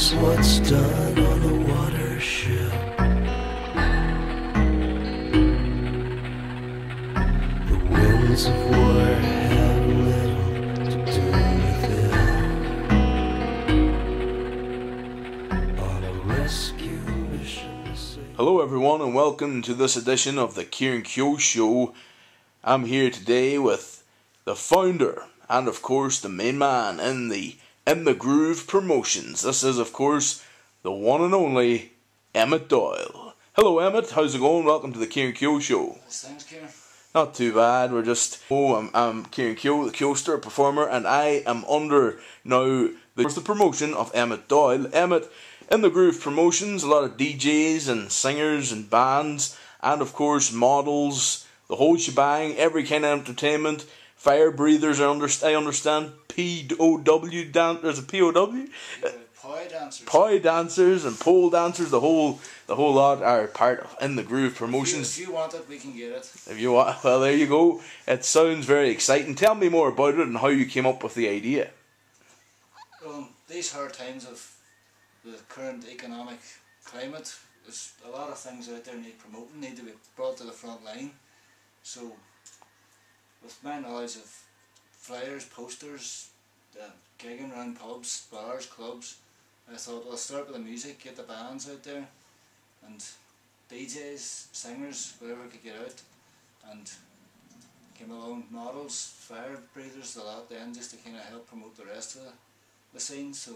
is what's done on the watership. The winds of war have little to do with it. On a rescue mission to save. Hello everyone and welcome to this edition of the Ciaran Keogh Show. I'm here today with the founder and of course the main man in the Groove promotions. This is of course the one and only EMMETT Doyle. Hello Emmett, how's it going? Welcome to the Ciaran Keogh Show. Thanks, Ciaran. Not too bad, we're just... I'm Ciaran Keogh, the Keoghster performer, and I am under now the promotion of EMMETT Doyle. EMMETT in the Groove promotions, a lot of DJs and singers and bands, and of course models, the whole shebang, every kind of entertainment. Fire breathers, I understand. P-O-W dancers, P-O-W? Poi dancers and pole dancers, the whole lot are part of In the Groove promotions. If you want it, we can get it. If you want, well, there you go. It sounds very exciting. Tell me more about it and how you came up with the idea. Well, these hard times of the current economic climate, there's a lot of things out there need promoting, need to be brought to the front line. So, with my knowledge of flyers, posters, gigging around pubs, bars, clubs, I thought, well, I'll start with the music, get the bands out there, and DJs, singers, whatever could get out, and came along models, fire breathers, the lot then, just to kind of help promote the rest of the scene. So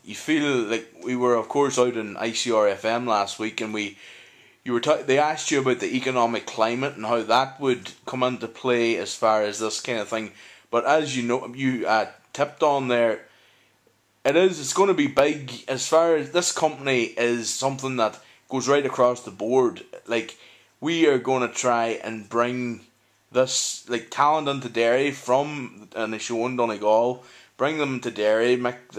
you feel like we were of course out in ICR FM last week, and they asked you about the economic climate and how that would come into play as far as this kind of thing. But as you know, you tipped on there, it's going to be big as far as this company is something that goes right across the board. Like, we are going to try and bring this like talent into Derry from a show in Donegal, bring them to Derry, make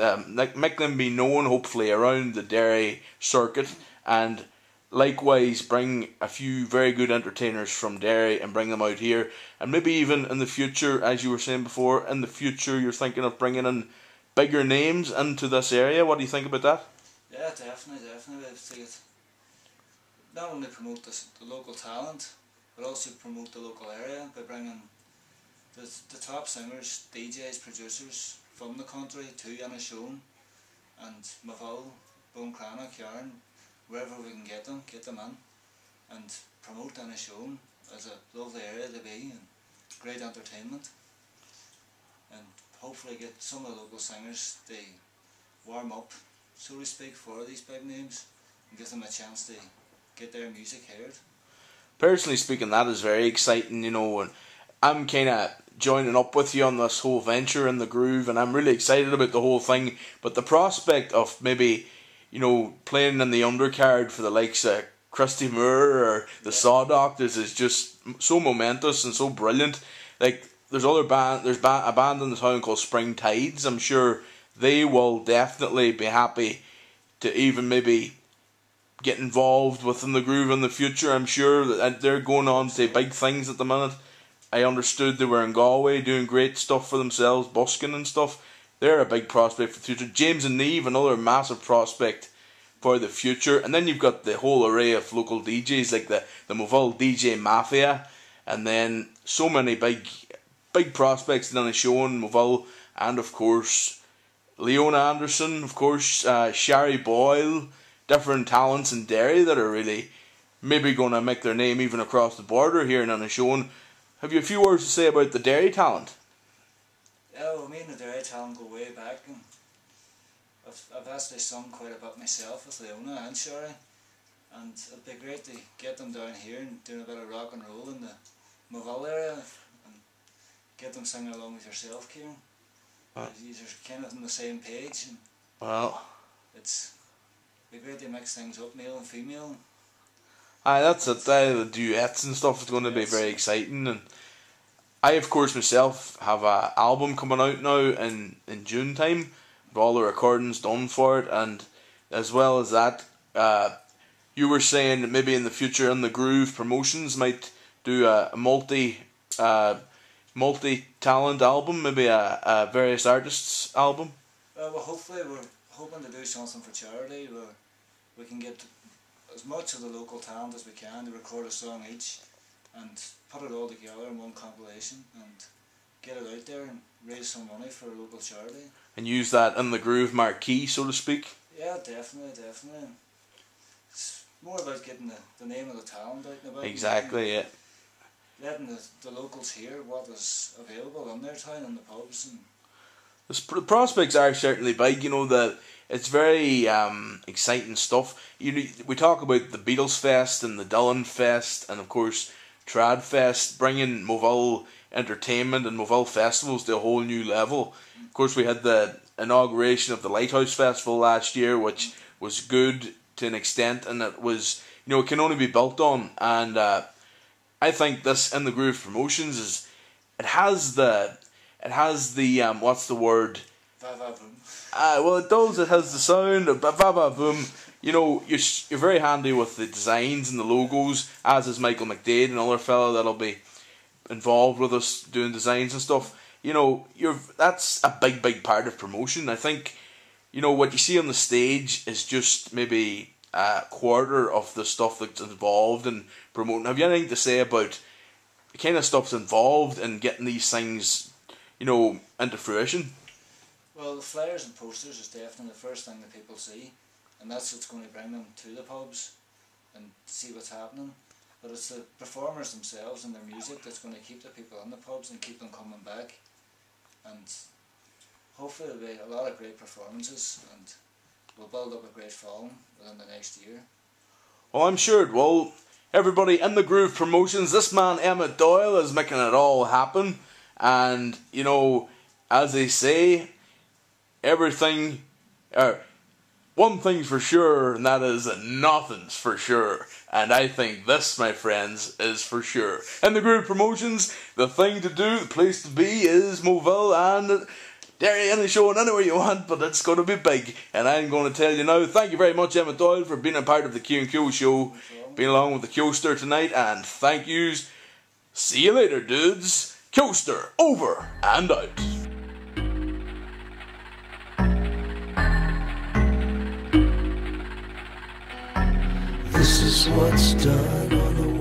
them be known hopefully around the Derry circuit, and likewise bring a few very good entertainers from Derry and bring them out here. And maybe even in the future, as you were saying before, in the future you're thinking of bringing in bigger names into this area. What do you think about that? yeah, definitely. I think it not only promote the local talent, but also promote the local area by bringing the top singers, DJs, producers from the country to Inishowen and Maville, Buncrana, Ciaran, wherever we can get them in, and promote Inishowen as a lovely area to be and great entertainment, and hopefully get some of the local singers to warm up, so to speak, for these big names and give them a chance to get their music heard. Personally speaking, that is very exciting, you know, and I'm kind of joining up with you on this whole venture in the Groove, and I'm really excited about the whole thing. But the prospect of maybe, you know, playing in the undercard for the likes of Christy Moore or the Saw Doctors is just so momentous and so brilliant. Like, there's a band in the town called Spring Tides. I'm sure they will definitely be happy to even maybe get involved within the Groove in the future. I'm sure that they're going on to big things at the minute. I understood they were in Galway doing great stuff for themselves, busking and stuff. They're a big prospect for the future. James and Neve, another massive prospect for the future. And then you've got the whole array of local DJs like the Maville DJ Mafia, and then so many big prospects in Inishowen, Maville, and of course Leona Anderson, of course Sherry Boyle, different talents in Derry that are really maybe going to make their name even across the border here in Inishowen. Have you a few words to say about the Derry talent? Yeah, well, me and the Derry talent go way back, and I've actually sung quite a bit myself with Leona and Ciaran, and it'd be great to get them down here and doing a bit of rock and roll in the Maville area, and get them singing along with yourself, Ciaran. These are kind of on the same page, and well, it'd be great to mix things up, male and female. Aye, that's it. The duets and stuff is going to be very exciting. And I, of course, myself have an album coming out now in June time, with all the recordings done for it. And as well as that, you were saying that maybe in the future In the Groove promotions might do a multi-talent album, maybe a various artists album. Well, hopefully we're hoping to do something for charity where we can get as much of the local talent as we can to record a song each and put it all together in one compilation and get it out there and raise some money for a local charity. And use that in the groove marquee, so to speak. Yeah, definitely. It's more about getting the name of the talent out and about. Exactly, yeah. Letting the locals hear what is available in their town and the pubs. And The prospects are certainly big, you know, that it's very exciting stuff. We talk about the Beatles Fest and the Dillon Fest and of course Trad Fest, bringing Moville entertainment and Moville festivals to a whole new level. Of course we had the inauguration of the Lighthouse Festival last year, which was good to an extent, and it was, you know, it can only be built on. And I think this In the Groove Promotions it has the what's the word? va boom. Well, it does. It has the sound of va boom. You know, you're very handy with the designs and the logos, as is Michael McDade, another fellow that'll be involved with us doing designs and stuff. You know, that's a big part of promotion. I think, you know, what you see on the stage is just maybe a quarter of the stuff that's involved in promoting. Have you anything to say about the kind of stuff's involved in getting these things, you know, into fruition? Well, the flyers and posters is definitely the first thing that people see, and that's what's going to bring them to the pubs and see what's happening. But it's the performers themselves and their music that's going to keep the people in the pubs and keep them coming back. And hopefully there'll be a lot of great performances and we'll build up a great following within the next year. Well, I'm sure it will. Everybody, In the Groove Promotions, this man Emmett Doyle is making it all happen. And, you know, as they say, everything, one thing's for sure, and that is that nothing's for sure. And I think this, my friends, is for sure. In the Groove Promotions, the thing to do, the place to be is Moville, and Derry any showing anywhere you want, but it's going to be big. And I'm going to tell you now, thank you very much, Emmett Doyle, for being a part of the Keogh show, being along with the Keoghster tonight, and thank yous. See you later, dudes. Keoghster, over and out. This is what's done on the